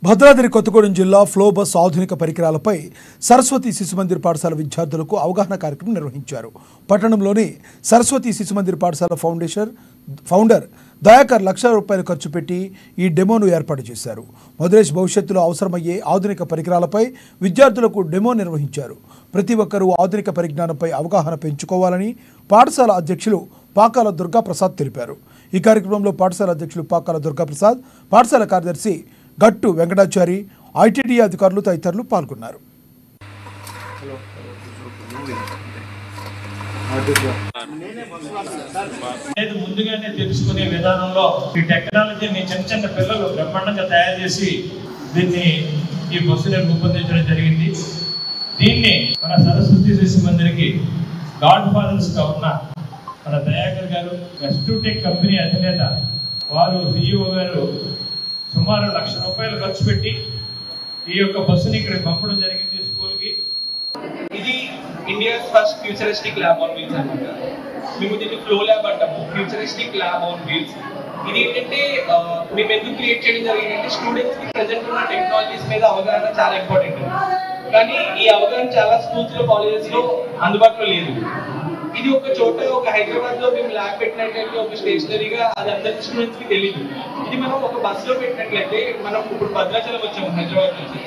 భద్రాద్రి కొత్తగూడెం జిల్లా flow bus ఆధునిక పరికరాలపై సరస్వతి శిశుమందిర్ పాఠశాల విద్యార్థులకు అవగాహన కార్యక్రమం నిర్వహించారు. పట్టణంలోని సరస్వతి శిశుమందిర్ పాఠశాల ఫౌండర్ దయాకర్ ₹1,00,000 ఖర్చు పెట్టి ఈ డెమోను ఏర్పాటు చేశారు. మధురేష్ భవిష్యత్తులో అవసరమయ్యే ఆధునిక పరికరాలపై విద్యార్థులకు డెమో నిర్వహించారు. ప్రతి ఒక్కరూ ఆధునిక పరిజ్ఞానంపై అవగాహన పెంచుకోవాలని పాఠశాల అధ్యక్షులు పాకాల దుర్గాప్రసాద్ తెలిపారు. ఈ కార్యక్రమంలో పాఠశాల అధ్యక్షులు పాకాల దుర్గాప్రసాద్, పాఠశాల కార్యదర్శి గట్టు వెంకటాచారి, ఐటీడీ అధికారులు తదితరులు పాల్గొన్నారు. ముందుగానే తెలుసుకునే విధానంలో ఈ టెక్నాలజీని చిన్న పిల్లలు బ్రహ్మాండంగా తయారు చేసి ఈ బస్సుని రూపొందించడం జరిగింది. దీన్ని మన సరస్వతి శిశు మందిరికి గాడ్ ఫాదర్స్ గా ఉన్న మన దయాకర్ గారు, ఎస్టూటెక్ కంపెనీ అధినేత వారు, సిఇఓ గారు సుమారు ₹1,00,000 ఖర్చు పెట్టి ఈ యొక్క బస్సుని ఇక్కడ పంపడం జరిగింది స్కూల్కి. ఇది India's first futuristic lab on wheels అన్నమాట. మేము దీన్ని ఫ్లో ల్యాబ్ అంటాము, ఫ్యూచరిస్టిక్ ల్యాబ్ ఆన్ వీల్స్. ఇది ఏంటంటే మేము ఎందుకు క్రియేట్ చేయడం జరిగిందంటే స్టూడెంట్స్ కి ప్రెసెంట్ ఉన్న టెక్నాలజీస్ మీద అవగాహన చాలా ఇంపార్టెంట్. కానీ ఈ అవగాహన చాలా స్కూల్స్ లో, కాలేజెస్ లో అందుబాటులో లేదు. ఇది ఒక చోట, ఒక హైదరాబాద్ లో మేము ల్యాబ్ పెట్టినట్లయితే ఒక స్టేషనరీగా అది అందరి స్టూడెంట్స్ కి తెలియదు. ఇది మనం ఒక బస్ లో పెట్టినట్లయితే, మనం ఇప్పుడు భద్రాచలం వచ్చాము హైదరాబాద్ నుంచి,